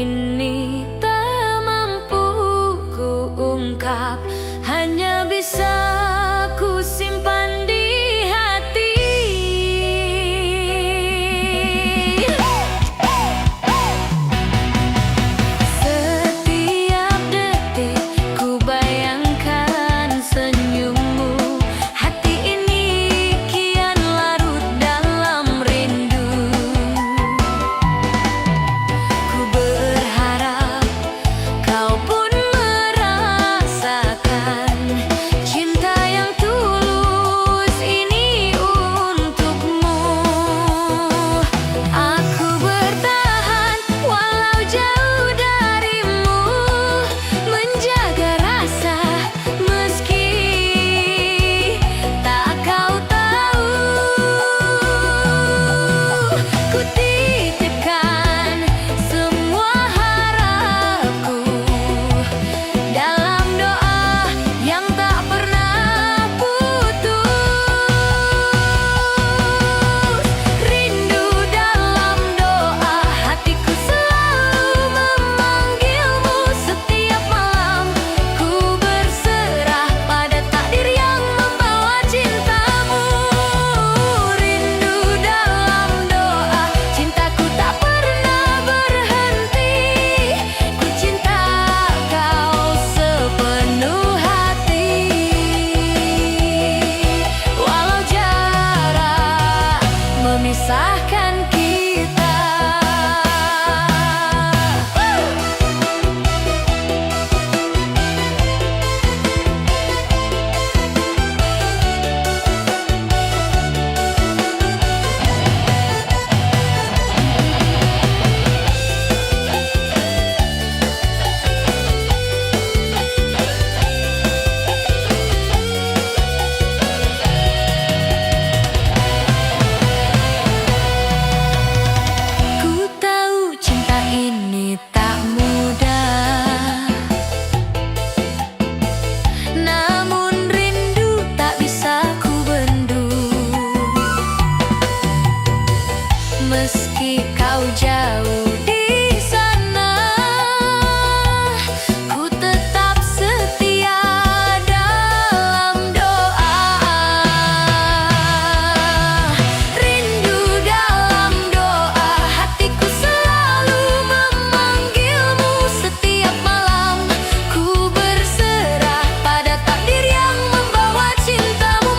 ini tak mampu ku ungkap, hanya bisa ku simpan di hati. Setiap detik ku bayangkan senyummu, hati ini kian larut dalam rindu. Ku berharap kau pun merasakan cinta yang tulus ini untukmu. Aku bertahan walau jauh darimu, menjaga rasa meski tak kau tahu. Ku titipkan semua harapku dalam doa yang tak pernah putus. Rindu dalam doa, hatiku selalu memanggilmu. Setiap malam ku berserah pada takdir yang membawa cintamu. Rindu dalam doa, cintaku tak pernah berhenti. Ku cinta kau sepenuh hati, walau jarak memisahkan kita. Ku tahu cinta ini tak mudah, namun rindu tak bisa ku bendung. Meski kau jauh di sana, ku tetap setia dalam doa. Rindu dalam doa, hatiku selalu memanggilmu. Setiap malam ku berserah pada takdir yang membawa cintamu.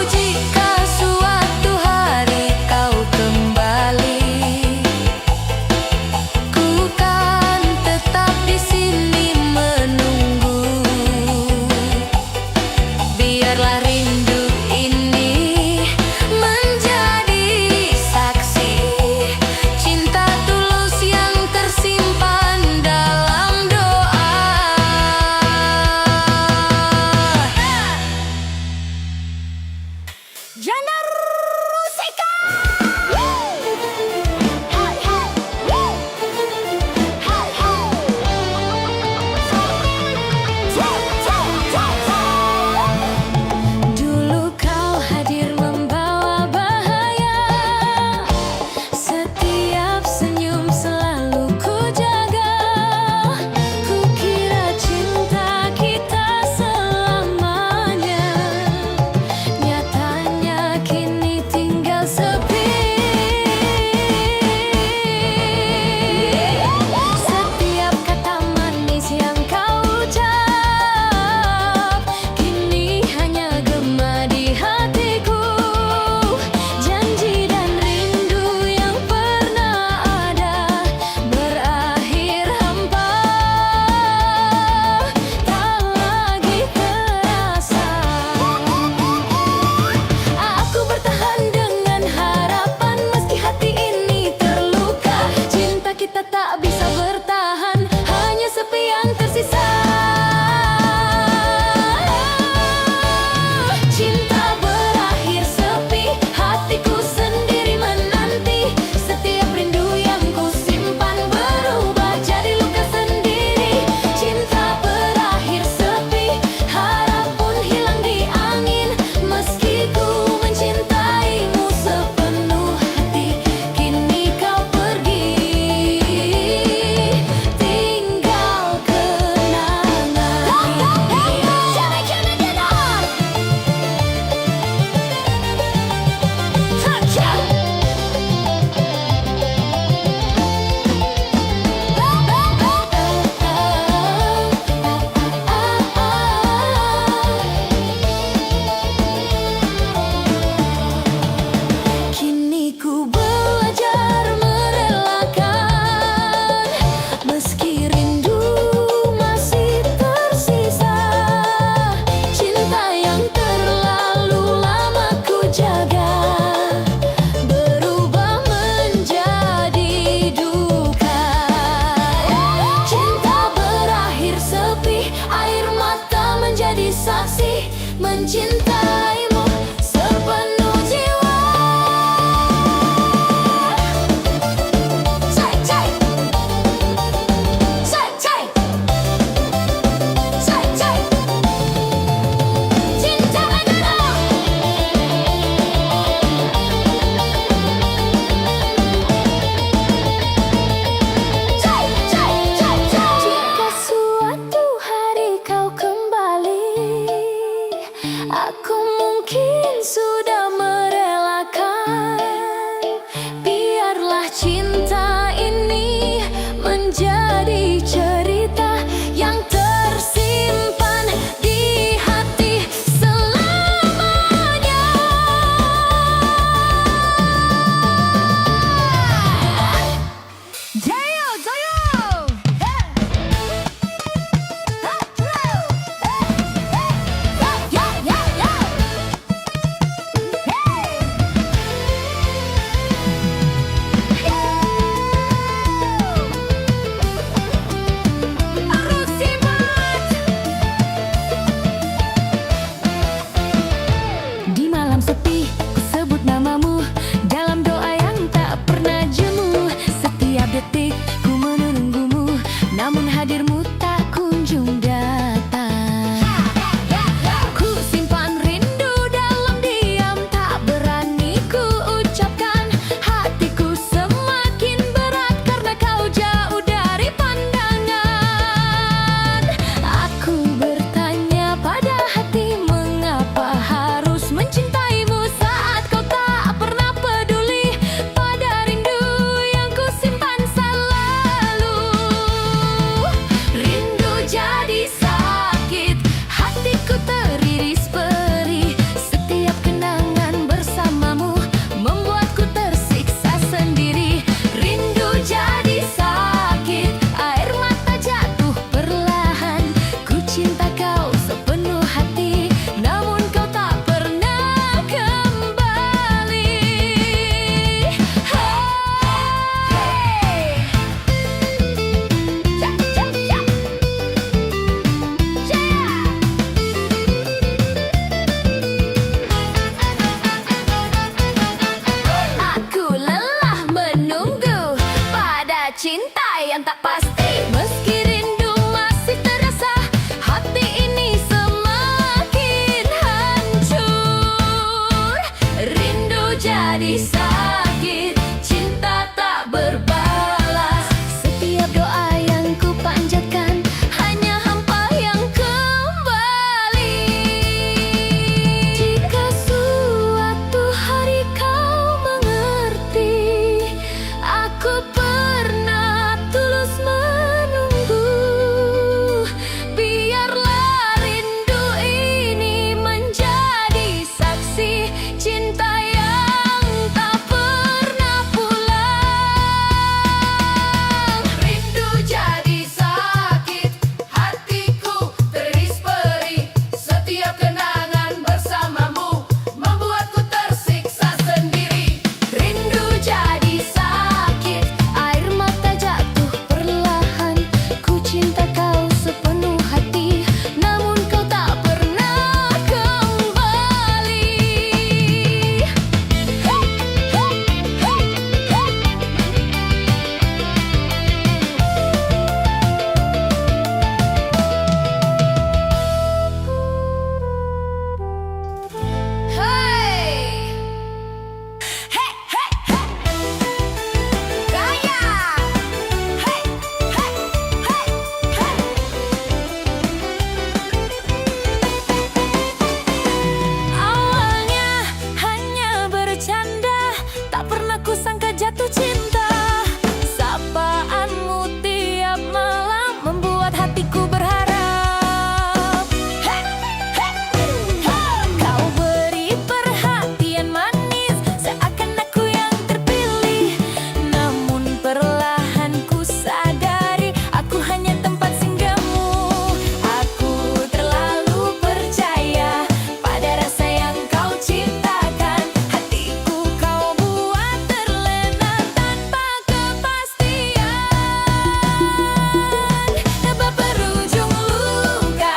Jika suatu hari kau kembali, jadi sakit, cinta tak berbalas. Setiap doa yang ku panjatkan hanya hampa yang kembali. Jika suatu hari kau mengerti, aku pernah tulus menunggu. Biarlah rindu ini menjadi saksi cinta yang tak pernah pulang. Rindu jadi sakit, hatiku teriris perih. Setiap kenangan bersamamu membuatku tersiksa sendiri. Rindu jadi sakit, air mata jatuh perlahan. Ku cinta kau sepenuh hati, namun kau tak pernah kembali. Hey! Hey, hey, hey. Gaya. Hey, hey, hey, hey. Awalnya hanya bercanda, tak pernah kusangka jatuh cinta. Sapaanmu tiap malam membuat hatiku berharap. Hey, hey, hey. Kau beri perhatian manis, seakan aku yang terpilih. Namun perlahan ku sadari, aku hanya tempat singgahmu. Aku terlalu percaya pada rasa yang kau ciptakan. Hatiku kau buat terlena tanpa kepastian. Sebab berujung luka,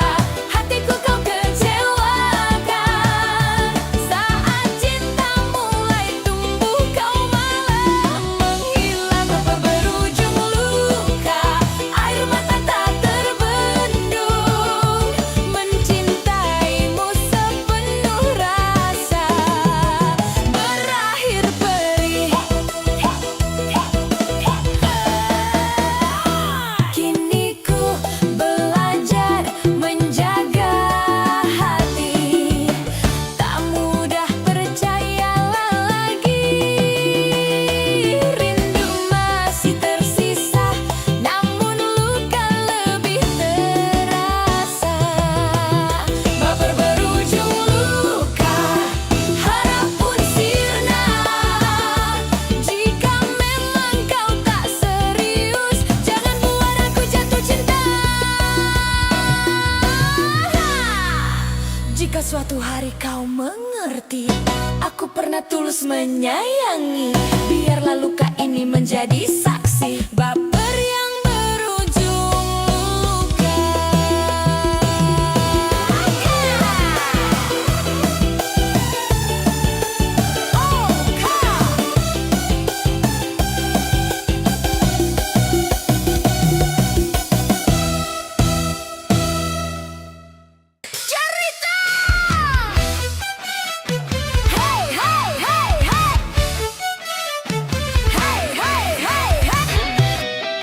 hatiku kau kecewakan. Saat cinta mulai tumbuh, kau malah menghilang. Sebab berujung luka, air mata tak terbendung. Mencintaimu sepenuh rasa, berakhir perih. Kini ku belajar menjaga hati, tak mudah percayalah lagi. Rindu masih tersisa, namun luka lebih terasa. Baper berujung luka, harap pun sirna. Jika memang kau tak serius, jangan buat aku jatuh cinta. Jika suatu hari kau mengerti, aku pernah tulus menyayangi. Biarlah luka ini menjadi saksi baper yang berujung luka. Cerita! Hey, hey, hey, hey. Hey, hey, hey, hey.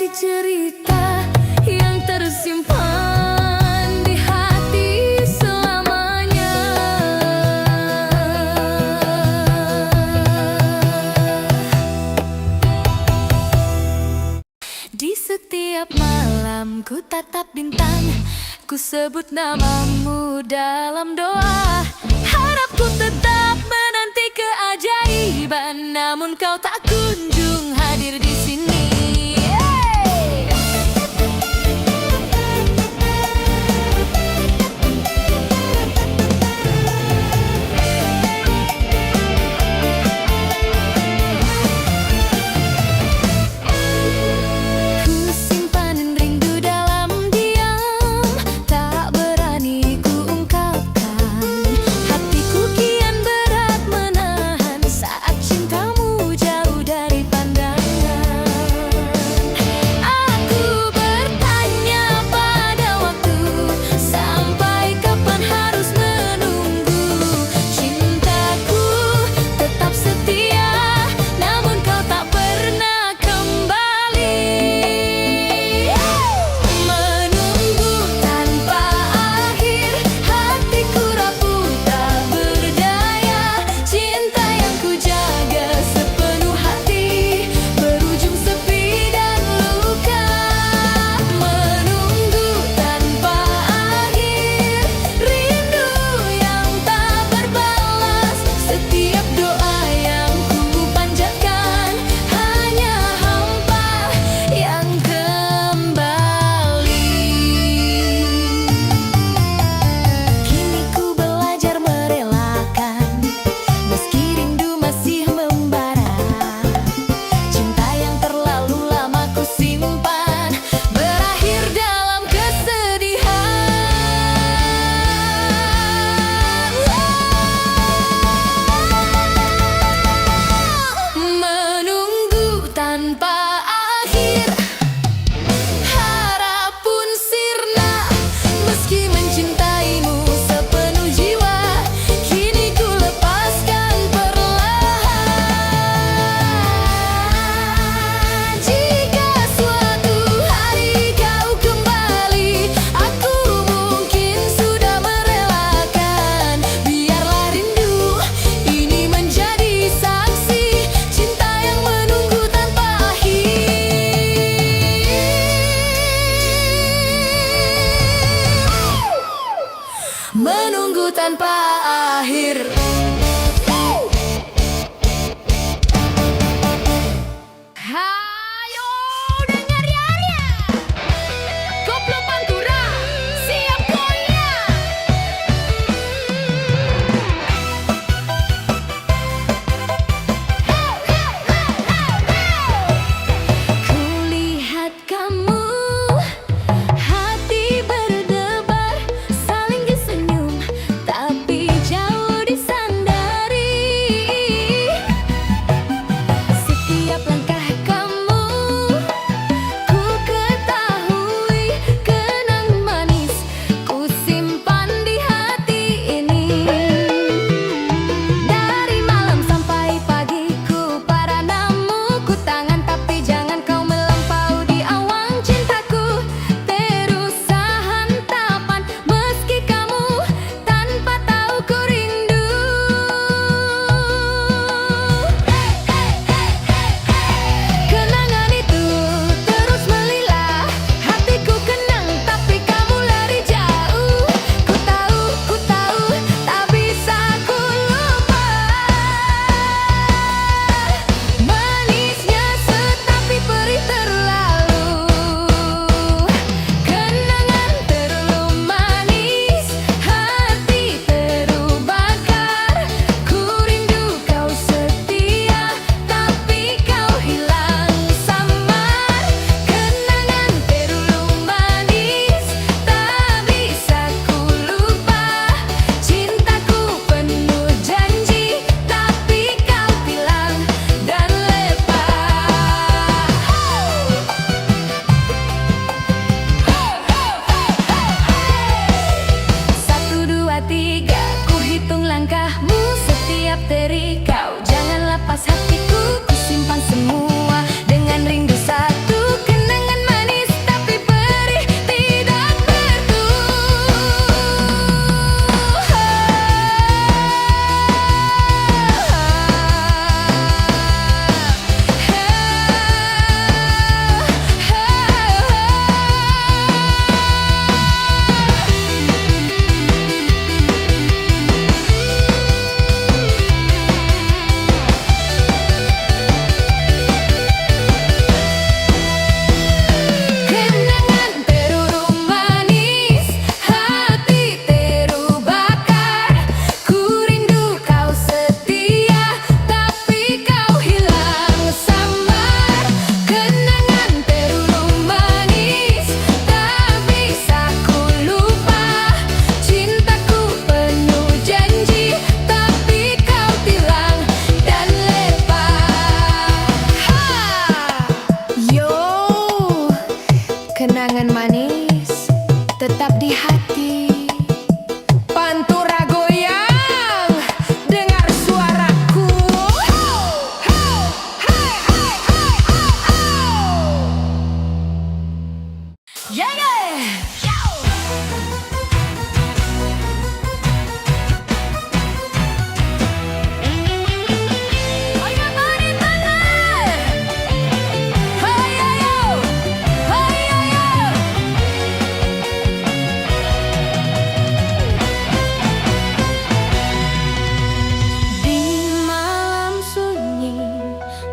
menjadi cerita yang tersimpan di hati selamanya. Di setiap malam ku tatap bintang, ku sebut namamu dalam doa. Harapku tetap menanti keajaiban, namun kau tak kunjung hadir di sini. Menunggu tanpa akhir. Hayo dengar ya, Koplo Pantura siap goyang. Kulihat kamu, hati berdebar, saling disenyum, tapi jauh di Kenangan manis tetap di hati. Pantura goyang, dengar suaraku. Yeah, yeah.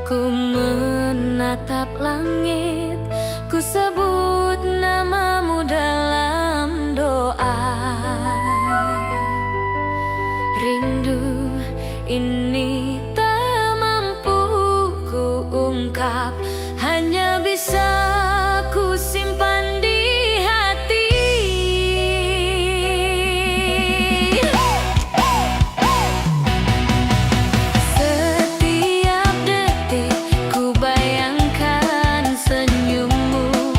Ku menatap langit, ku sebut namamu dalam doa. Rindu ini tak mampu ku ungkap, hanya bisa ku simpan di hati. Setiap detik ku bayangkan senyummu,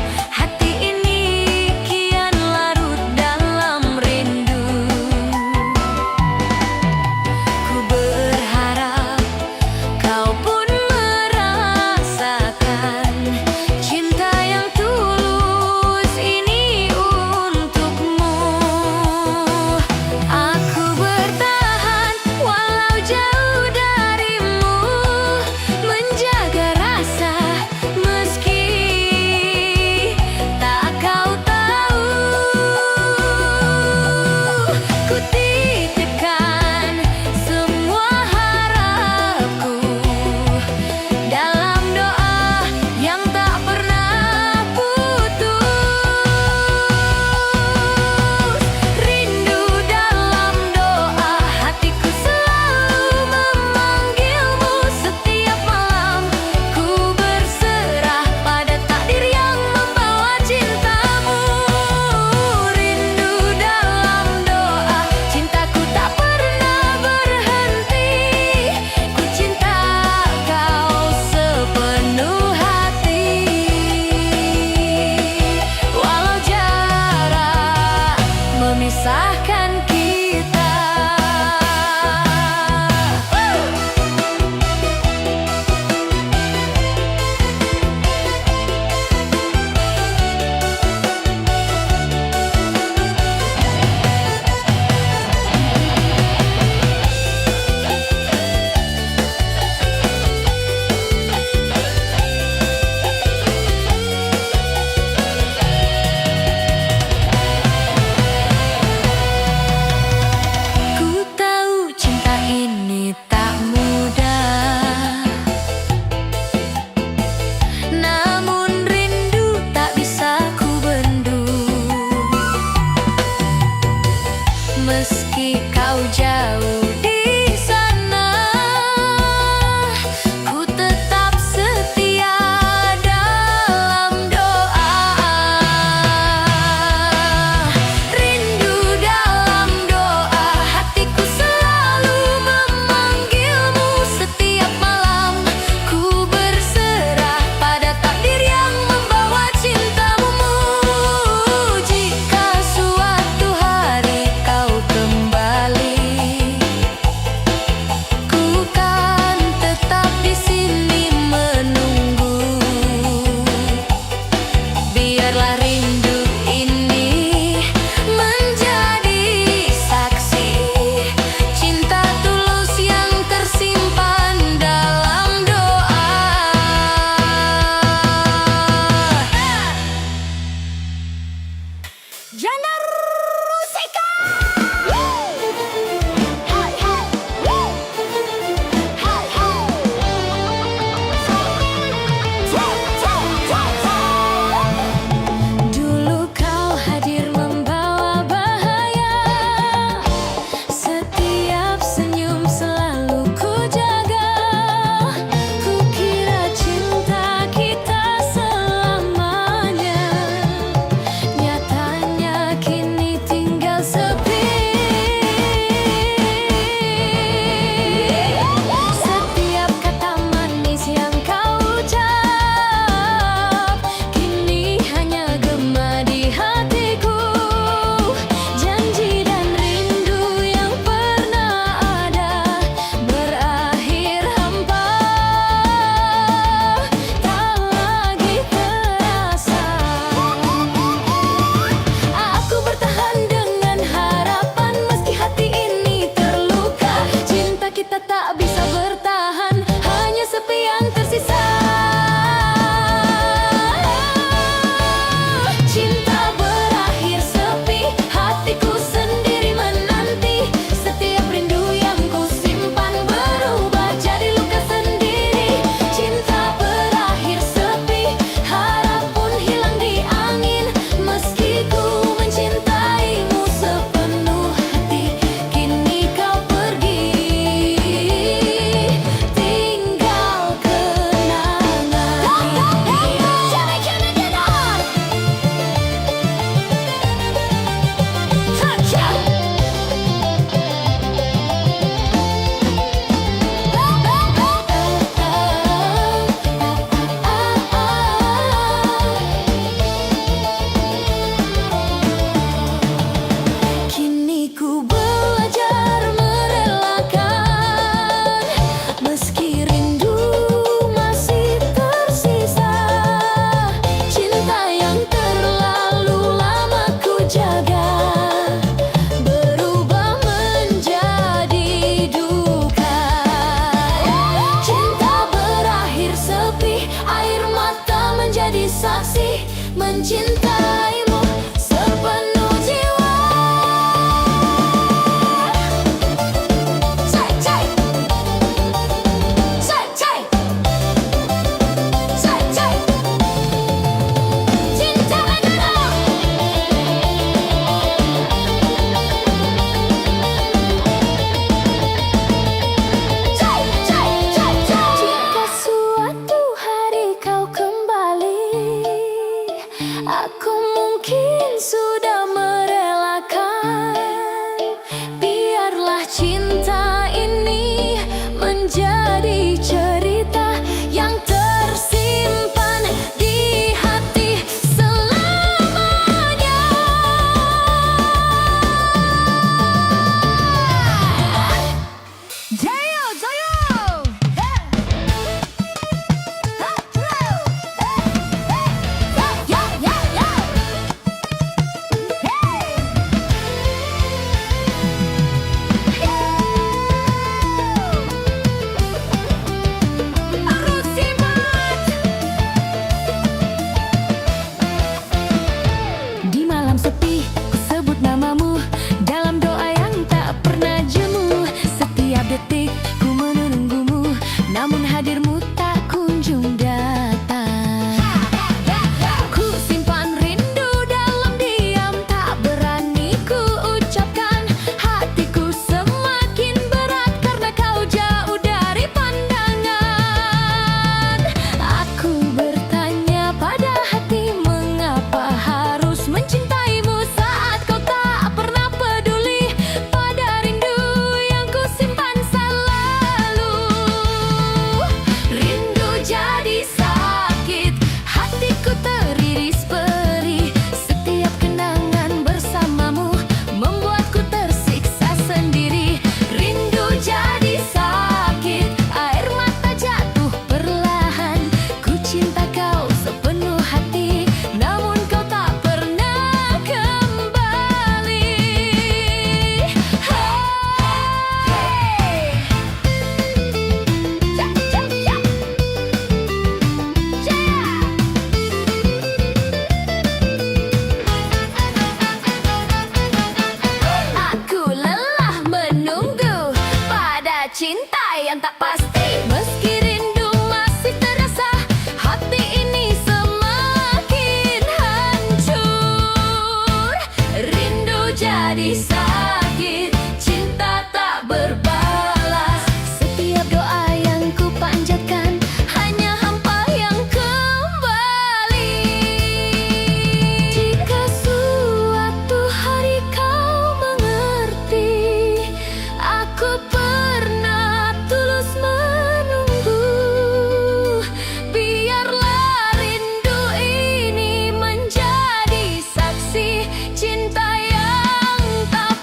saksi mencintaimu sepenuh jiwa. Cai, cai. Cai, cai. Cai, cai. Cinta adalah cai, cai, cai, cai. Jika suatu hari kau kembali, aku mungkin sudah merelakan. Biarlah cinta ini menjadi cerita yang tersimpan di hati selamanya. Jayo, jayo. Ya, ya, ya. Harus simak. Di malam sepi, ku sebut namamu dalam doa yang tak pernah jemu. Setiap detik ku menunggumu, namun hadirmu tak kunjung datang. Ku simpan rindu dalam diam, tak berani ku ucapkan. Hatiku semakin berat karena kau jauh dari pandangan. Aku bertanya pada hati, mengapa harus mencintaimu saat kau tak pernah peduli pada rindu yang ku simpan selalu. Rindu jadi sakit, hatiku teriris perih. Setiap kenangan bersamamu membuatku tersiksa sendiri. Rindu jadi sakit, air mata jatuh perlahan. Ku cinta kau sepenuh hati, namun kau tak pernah kembali. Hey. Ja, ja, ja. Aku lelah menunggu pada cinta yang tak pasti. Meski rindu masih terasa, hati ini semakin hancur. Rindu jadi sakit, cinta tak berbalas. Setiap doa yang ku panjatkan hanya hampa yang kembali. Jika suatu hari kau mengerti, aku pernah tulus menunggu. Biarlah rindu ini menjadi saksi cinta yang tak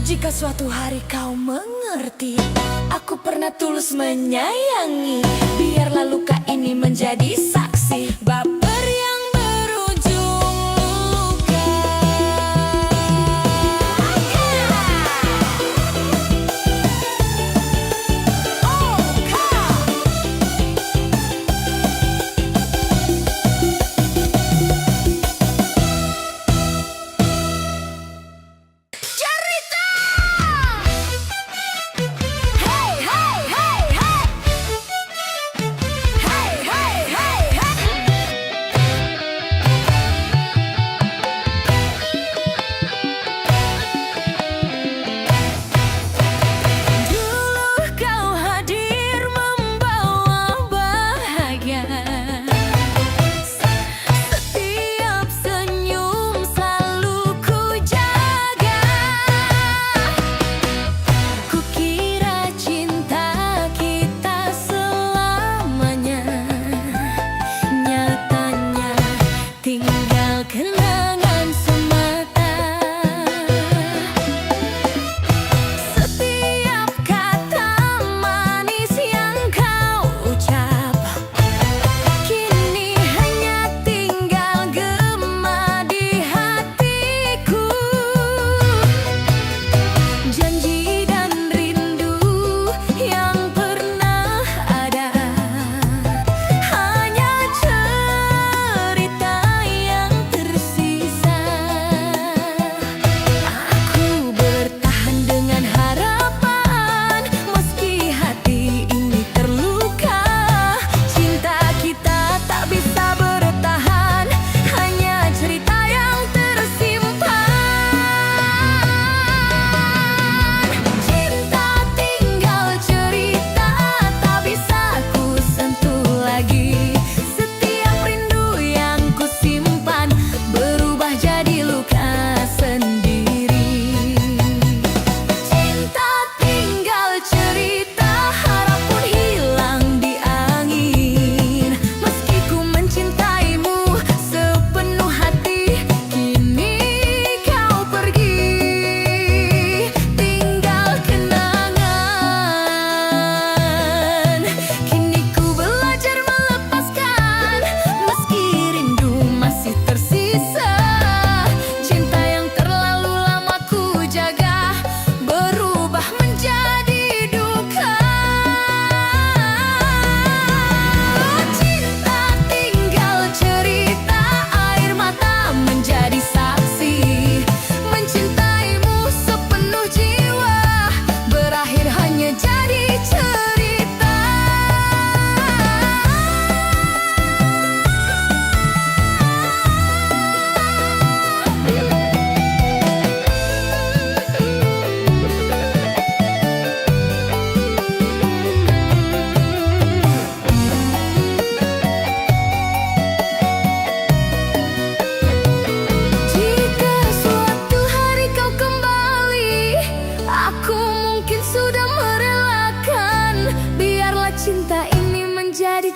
Jika suatu hari kau mengerti, aku pernah tulus menyayangi. Biarlah luka ini menjadi saksi baper yang berujung luka.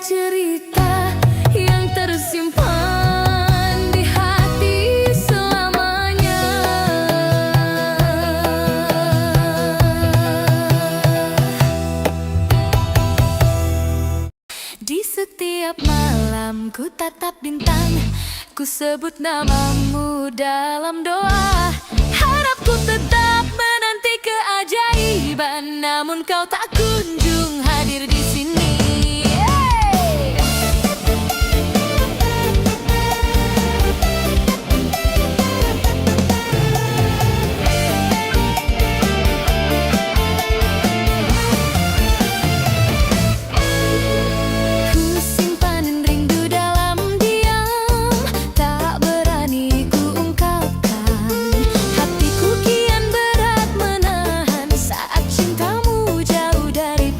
Cerita yang tersimpan di hati selamanya. Di setiap malam ku tatap bintang, ku sebut namamu dalam doa. Harapku tetap menanti keajaiban, namun kau tak kunjung hadir di sini. Dari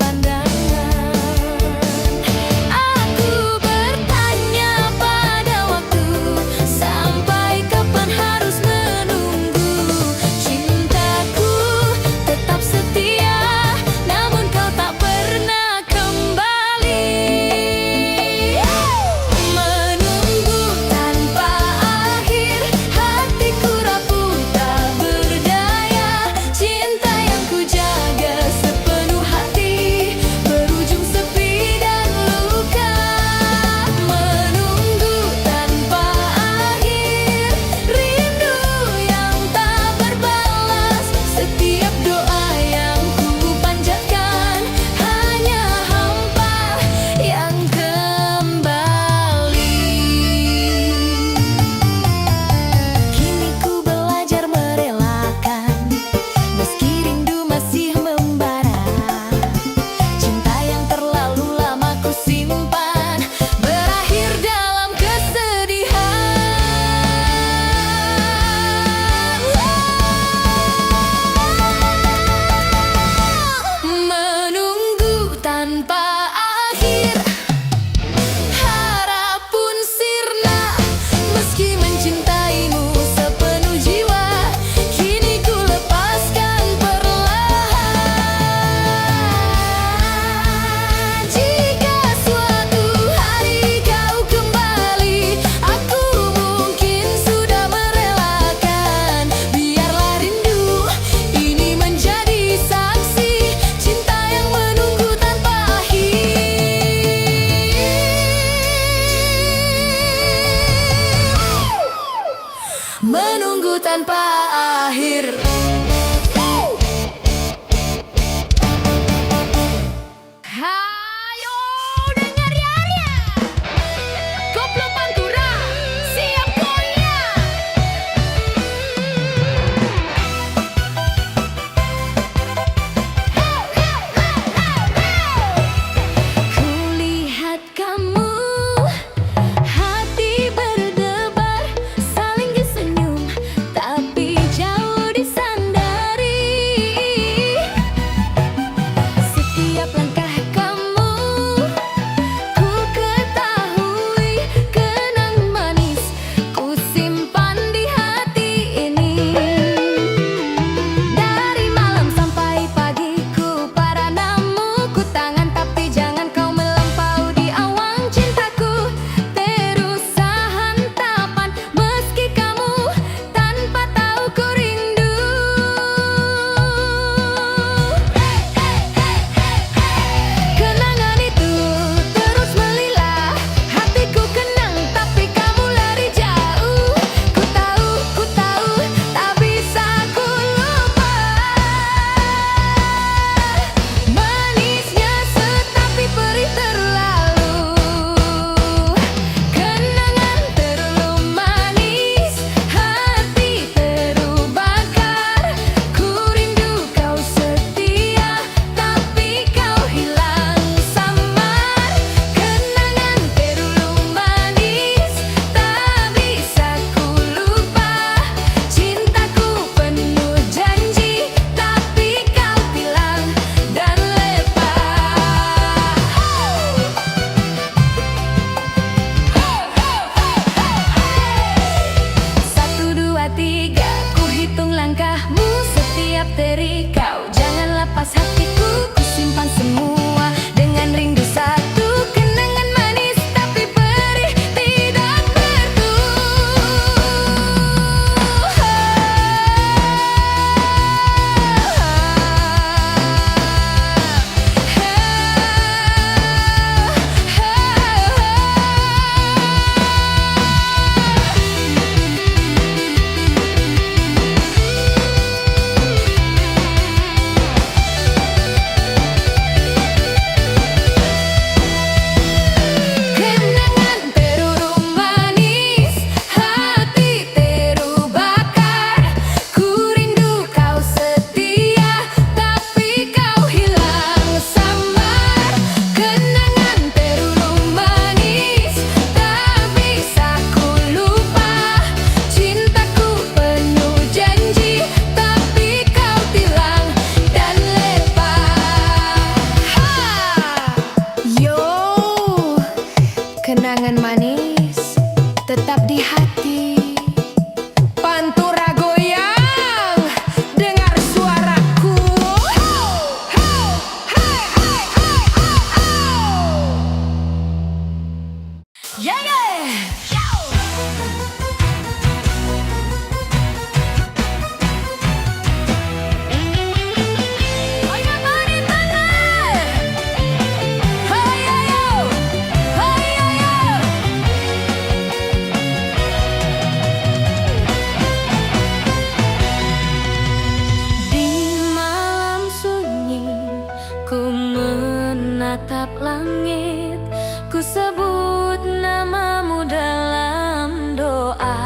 tatap langit, ku sebut namamu dalam doa.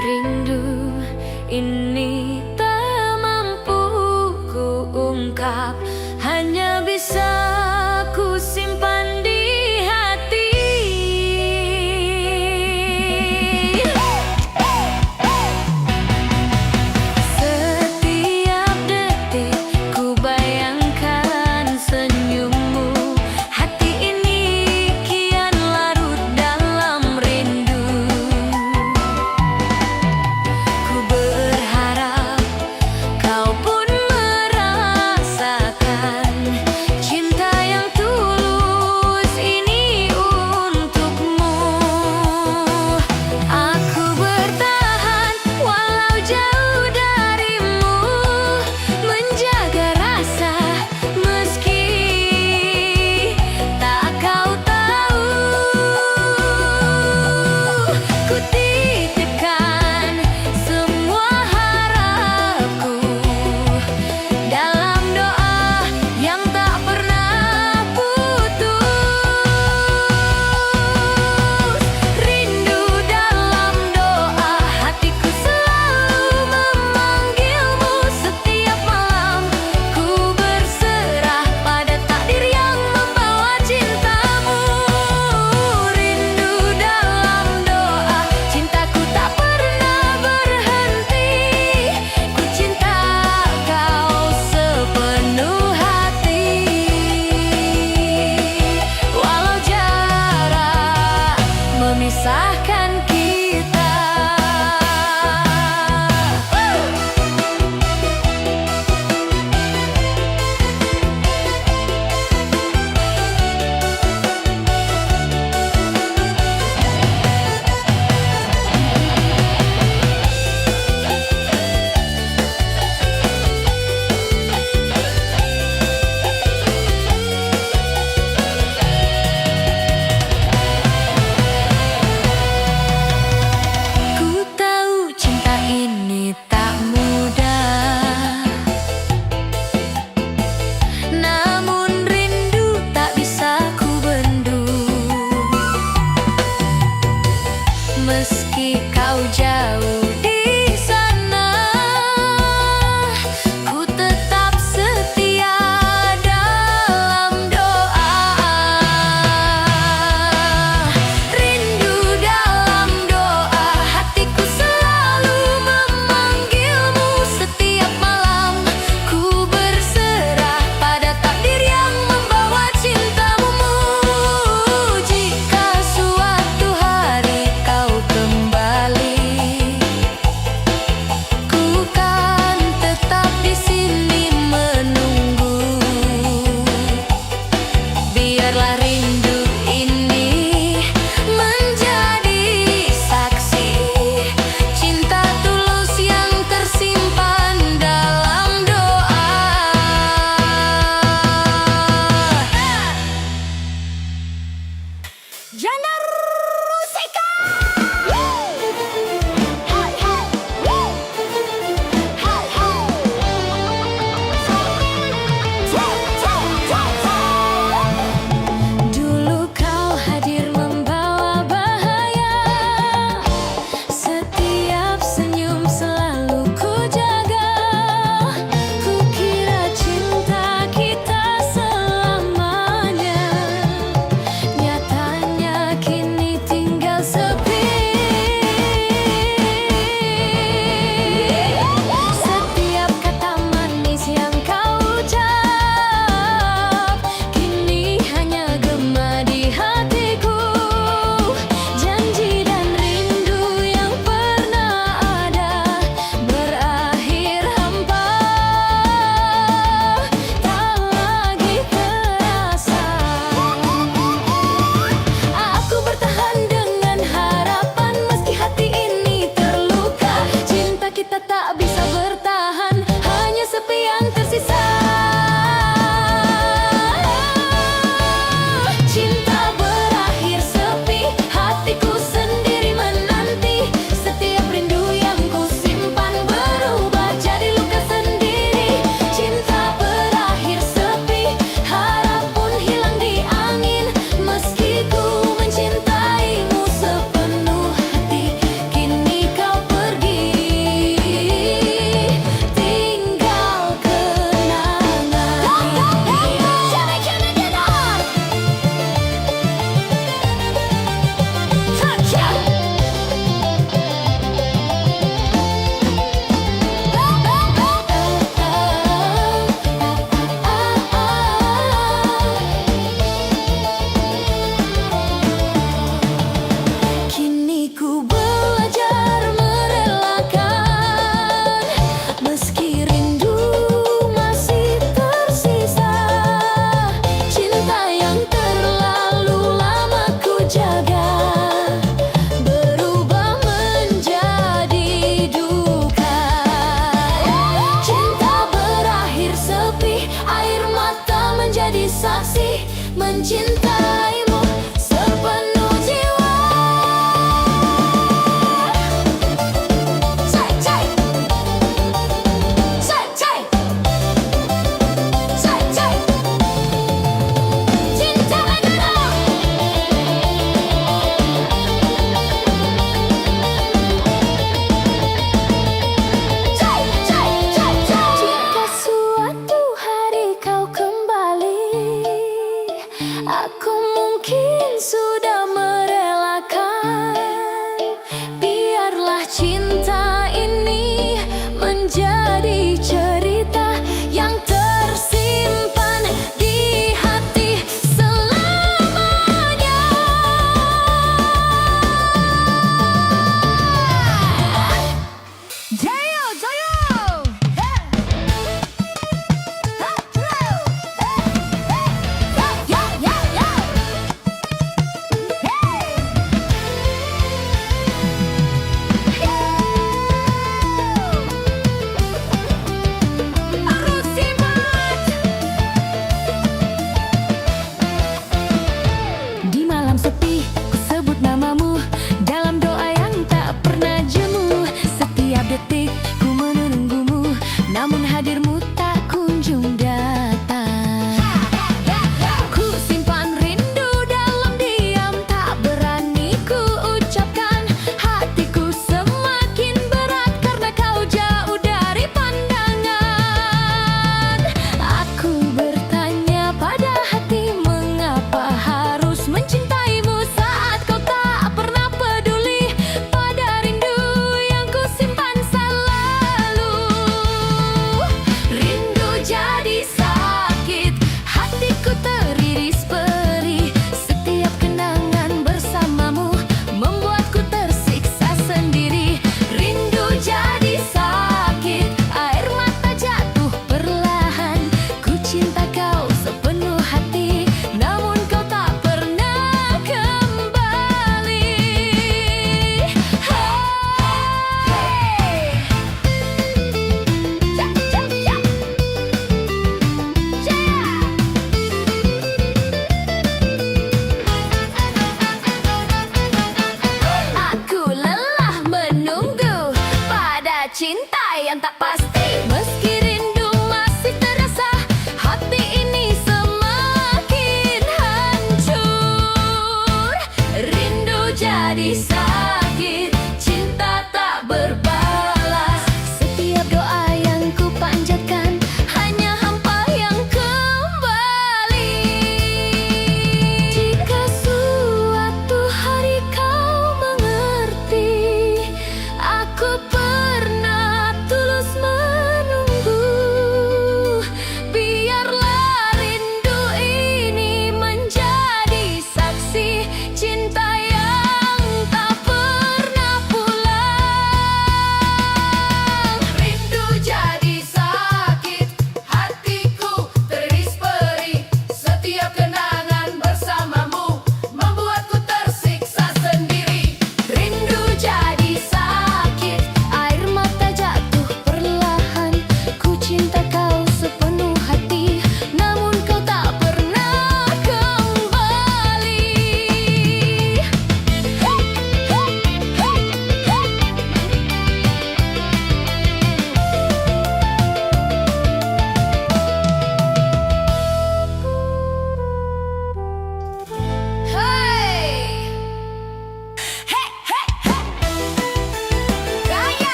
Rindu ini tak mampu ku ungkap, hanya bisa ku simpan di hati. Setiap detik ku bayangkan senyummu, hati ini kian larut dalam rindu. Ku berharap kau pun merasakan menjadi cerita yang tersimpan di hati selamanya. Jayo, jayo!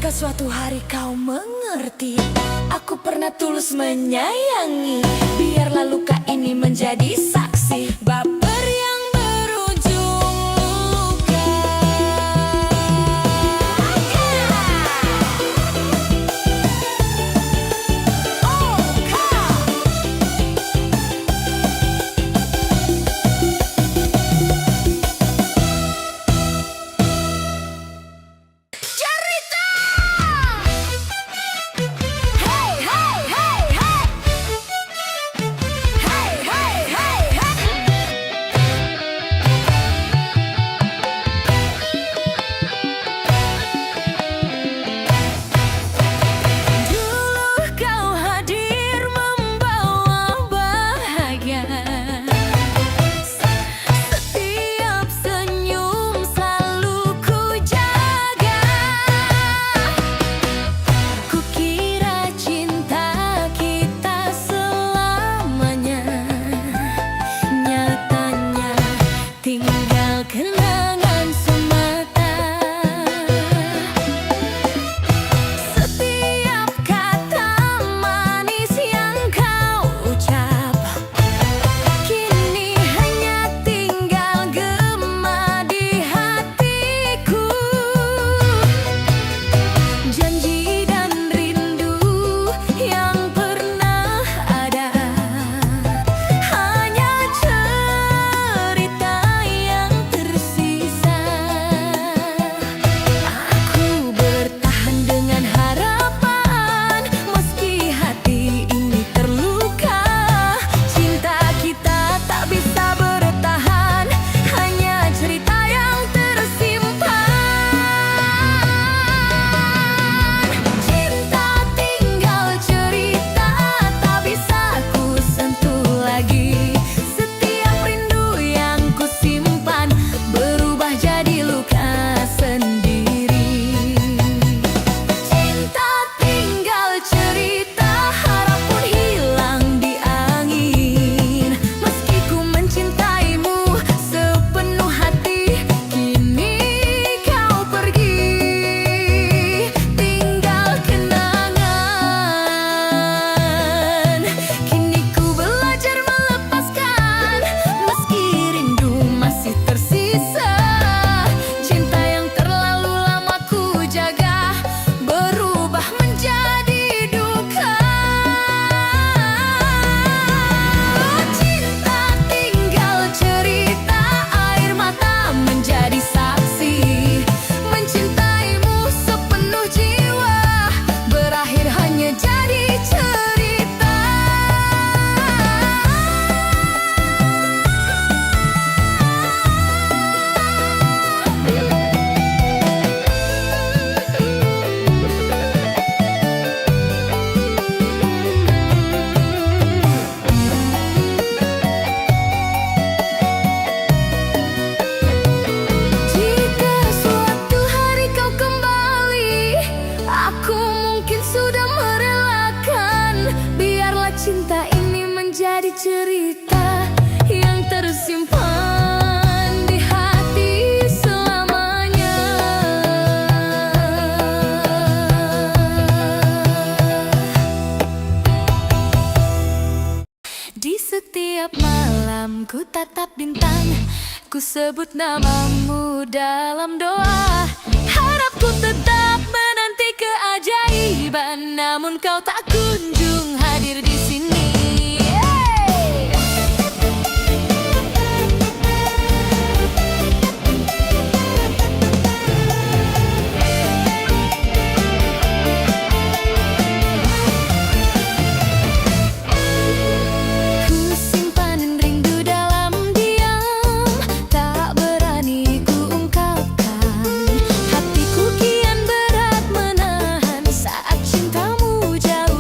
Jika suatu hari kau mengerti, aku pernah tulus menyayangi. Biarlah luka ini menjadi saksi baper yang berujung luka. Cinta ini menjadi cerita yang tersimpan di hati selamanya. Di setiap malam ku tatap bintang, ku sebut namamu dalam doa. Harapku tetap menanti keajaiban, namun kau tak kunjung hadir di sini. Jauh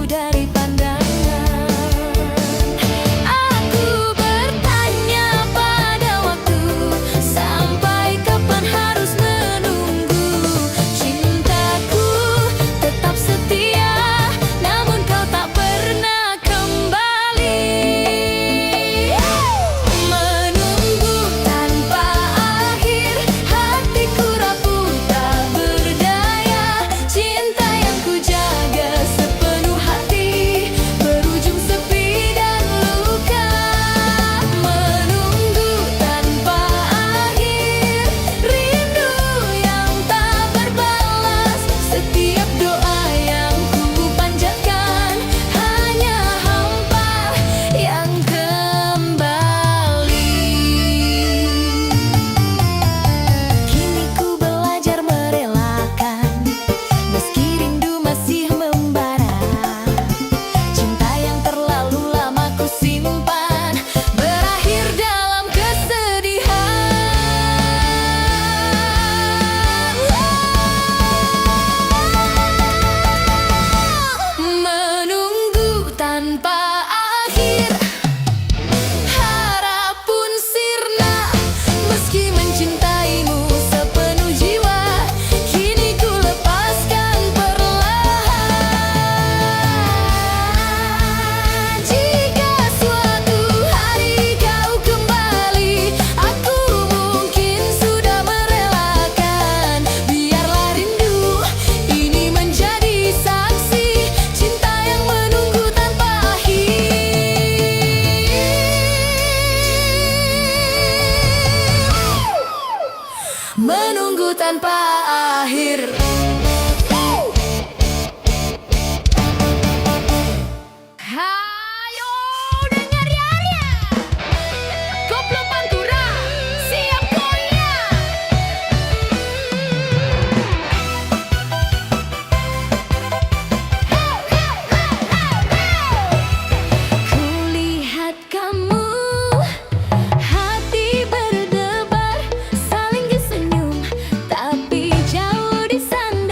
menunggu tanpa akhir. Hayo dengar ya, koplo pantura siap goyang. Kulihat kamu, hati berdebar, saling senyum, tapi jauh di sana.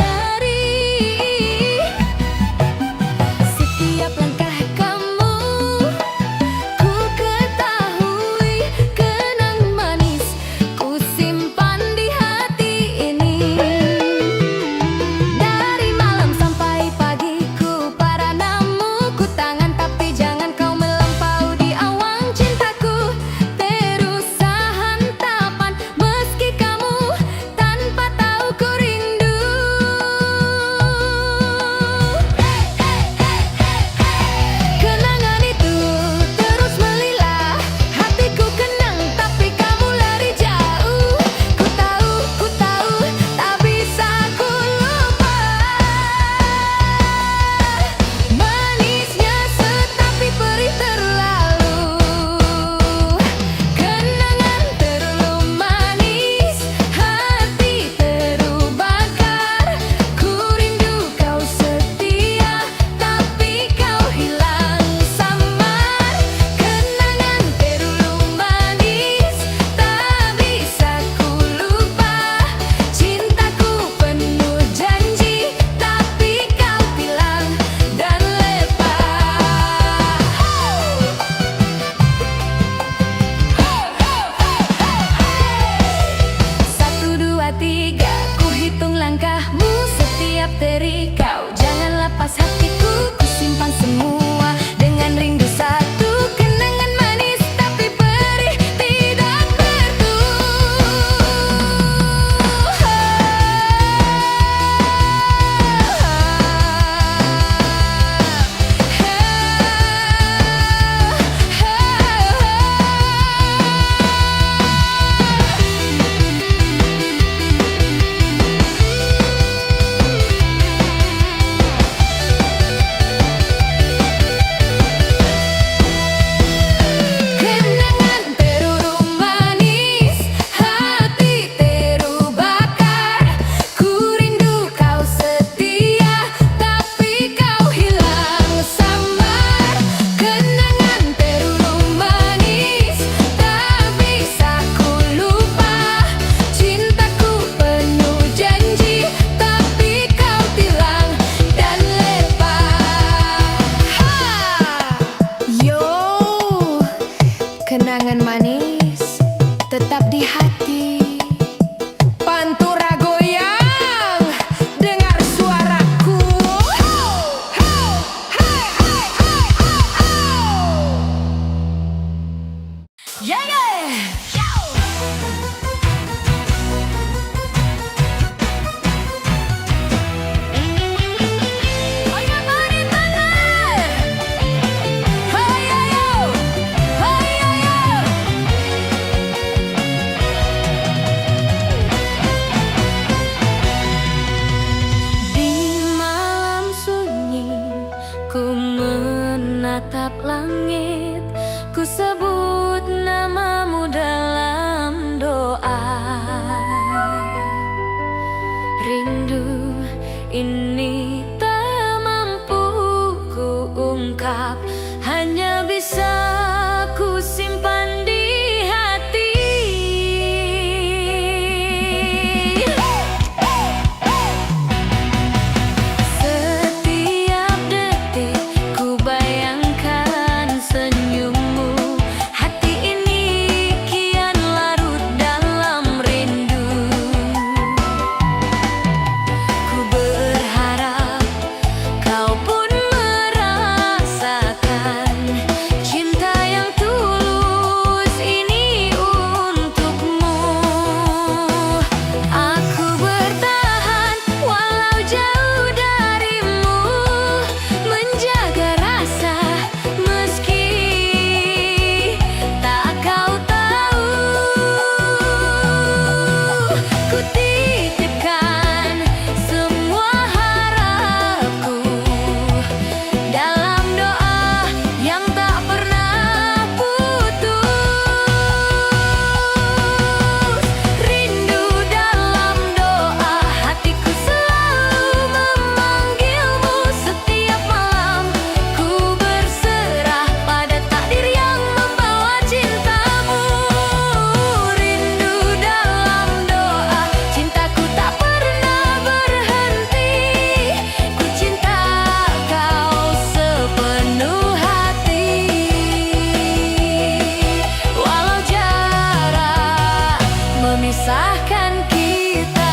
memisahkan kita.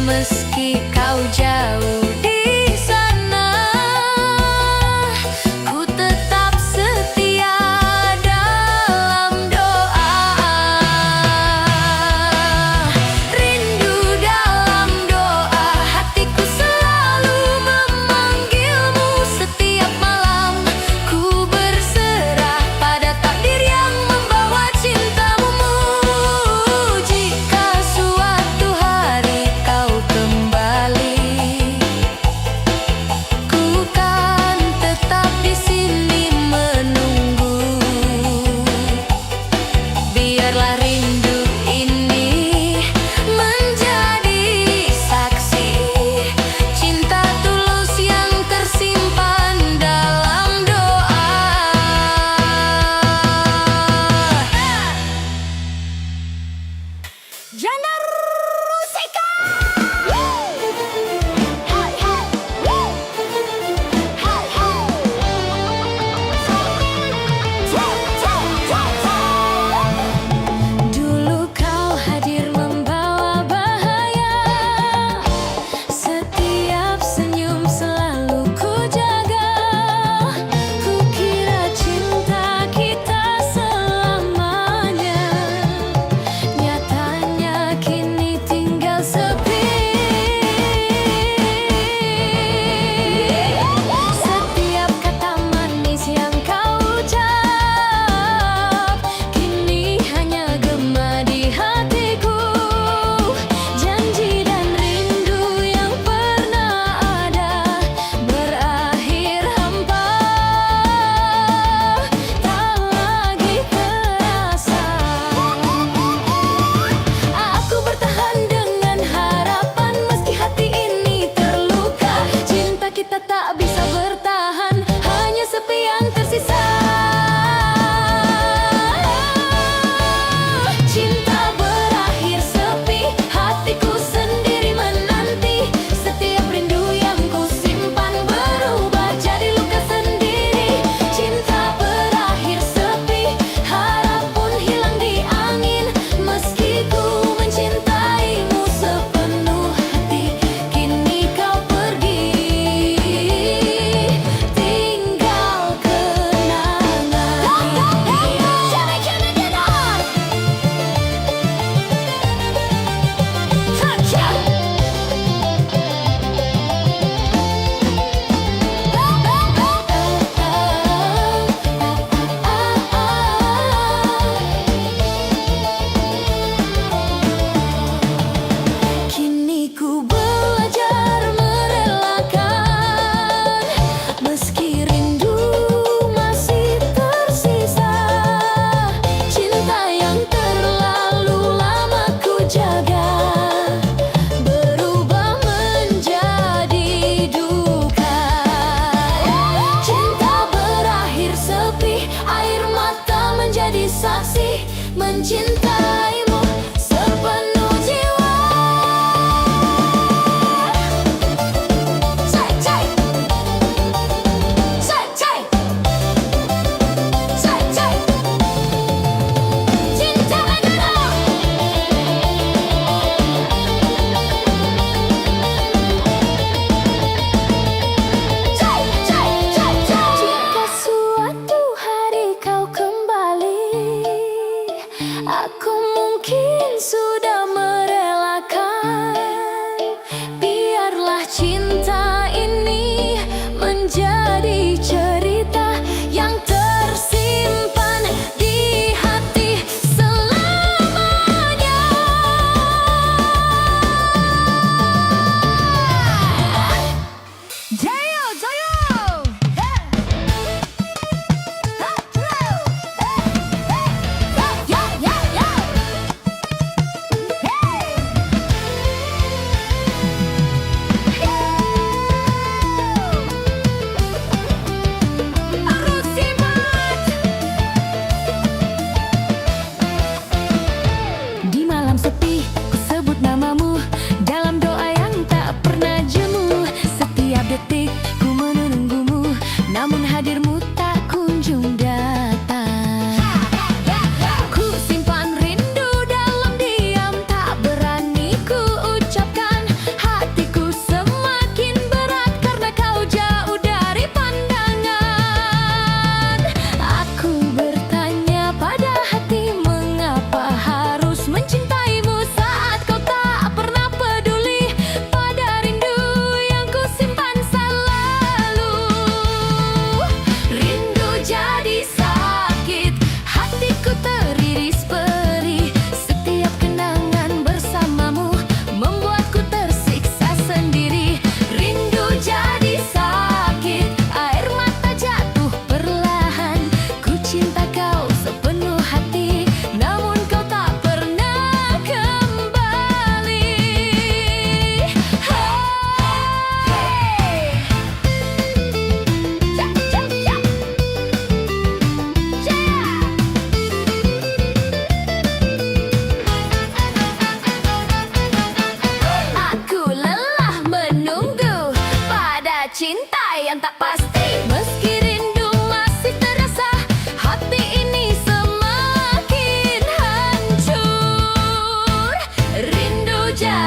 Meski kau jauh di sana, ku tetap setia dalam doa. Rindu dalam doa, hatiku selalu memanggilmu setiap malam. Ku berserah pada takdir yang membawa cintamu. Jika suatu hari kau kembali, ku kan tetap di sini menunggu. Biarlah rindu ini menjadi saksi cinta tulus yang tersimpan dalam doa. Janda Rusika. Dulu kau hadir membawa bahaya, setiap senyum selalu ku jaga. Ku kira cinta kita selamanya, nyatanya kini tinggal sepi. Setiap kata manis yang kau ucap kini hanya gema di hatiku. Janji dan rindu yang pernah ada berakhir hampa, tak lagi terasa. Aku bertahan dengan hati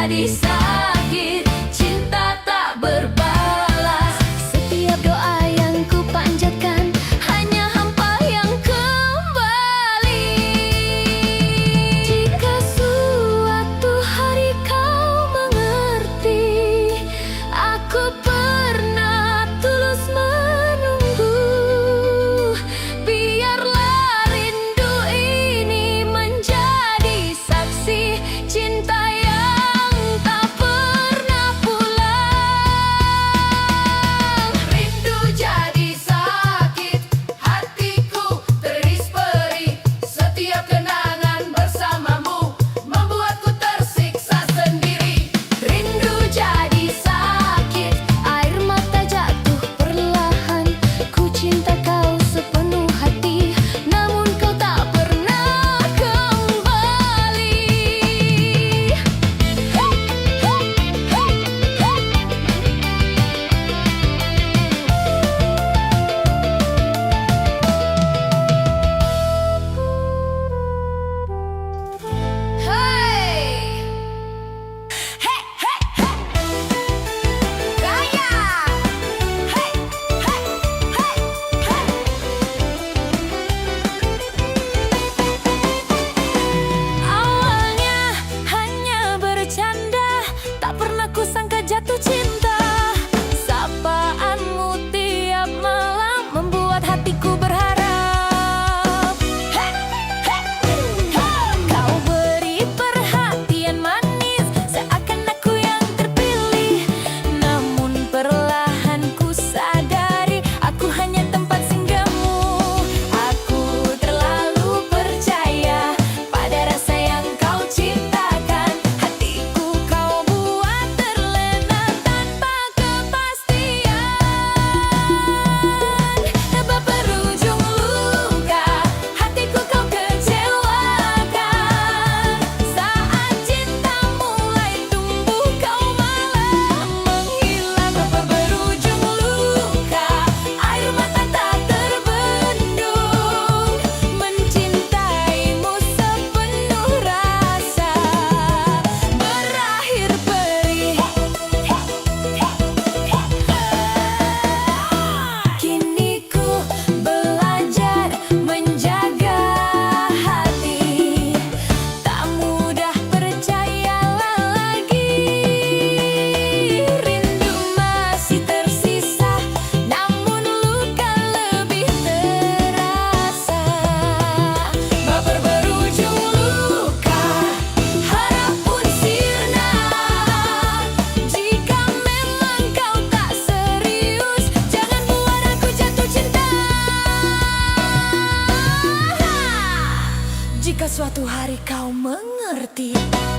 menjadi sakit, cinta tak berbalas. Setiap doa yang ku panjatkan hanya hampa yang kembali. Jika suatu hari kau mengerti, aku pernah tulus menunggu. Biarlah rindu ini menjadi saksi cinta yang tak pernah pulang. Rindu jadi sakit, hatiku teriris perih. Setiap kenangan bersamamu membuatku tersiksa sendiri. Rindu jadi sakit, air mata jatuh perlahan. Ku cinta kau sepenuh hati, namun kau tak pernah kembali. Hey! Hey, hey, hey! Gaya! Hey, hey, hey, hey! Awalnya hanya bercanda, tak pernah kusangka jatuh cinta. Sapaanmu tiap malam membuat hatiku berharap. Hey, hey, hey! Kau beri perhatian manis, seakan aku yang terpilih. Namun perlahan ku sadari, aku hanya tempat singgahmu. Aku terlalu percaya pada rasa yang kau ciptakan. Hatiku kau buat terlena tanpa kepastian. Tanpa berujung luka, hatiku kau kecewakan. Saat cinta mulai tumbuh, kau malah menghilang. Tanpa berujung luka, air mata tak terbendung. Mencintaimu sepenuh rasa berakhir perih. Kini ku belajar menjaga hati, tak mudah percayalah lagi. Rindu masih tersisa, namun luka lebih terasa. Baper berujung luka, harap pun sirna. Jika memang kau tak serius, jangan buat aku jatuh cinta. Jika suatu hari kau mengerti,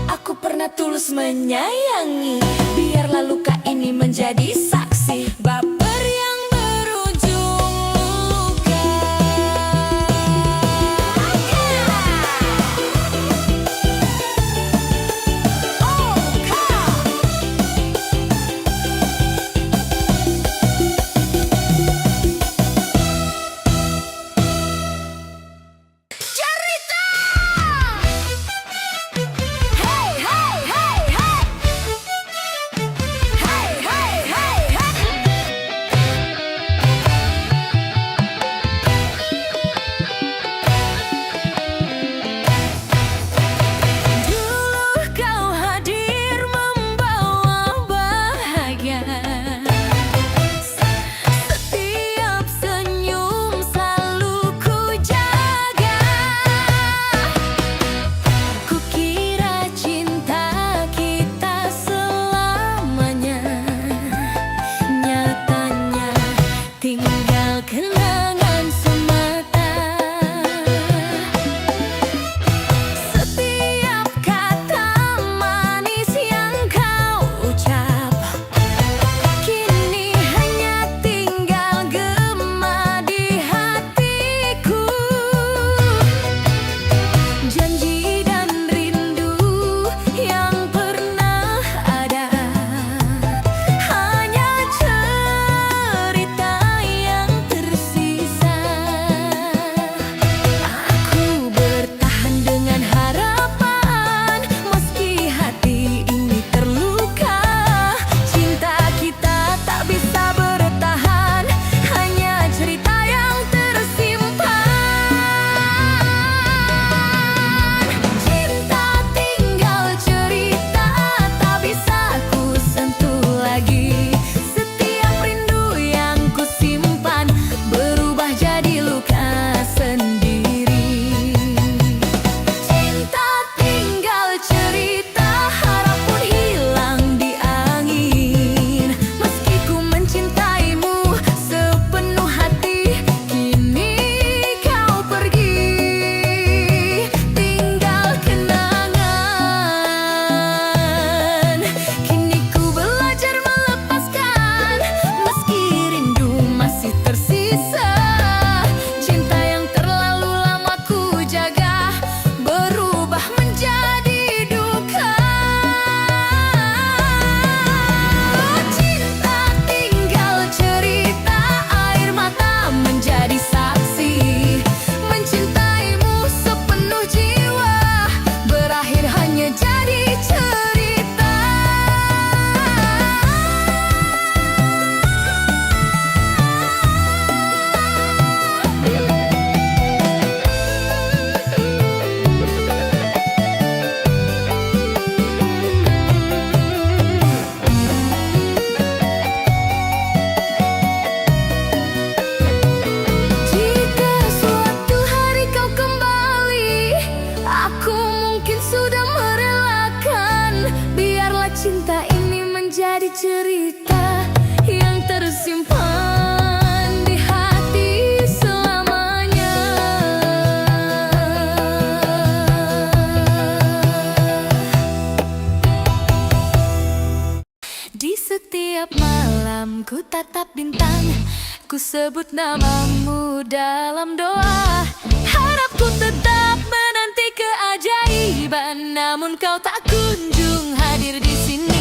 aku pernah tulus menyayangi. Biarlah luka ini menjadi saksi, baper yang berujung luka. Oh, kau cerita. Hey, hey, hey, hey. Hey, hey, hey, hey. menjadi cerita yang tersimpan di hati selamanya. Di setiap malam ku tatap bintang, ku sebut namamu dalam doa. Harapku tetap menanti keajaiban, namun kau tak kunjung hadir di sini.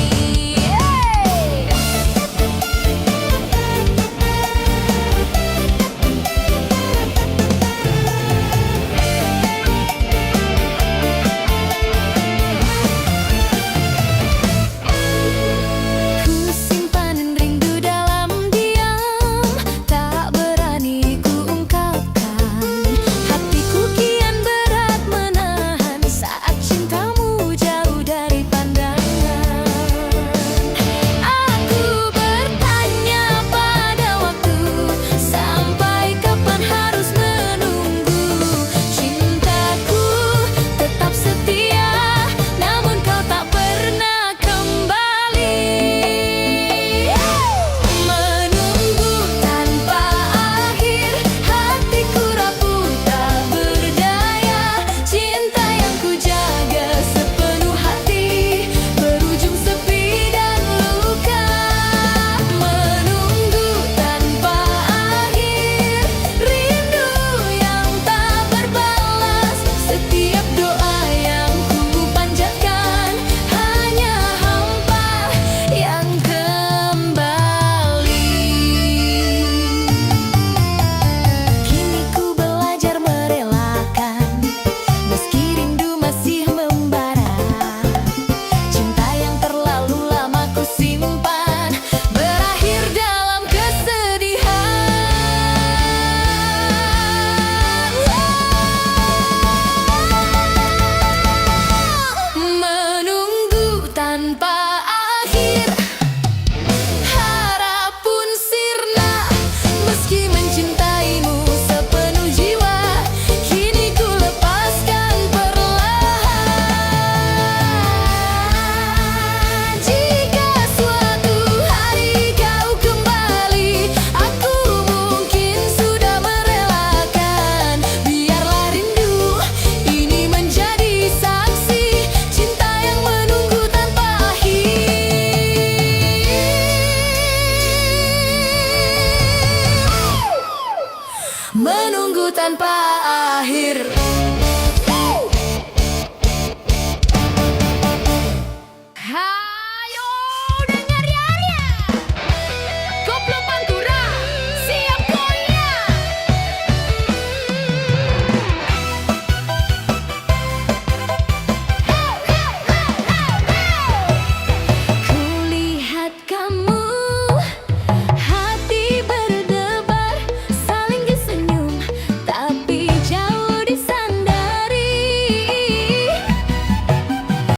Menunggu tanpa akhir.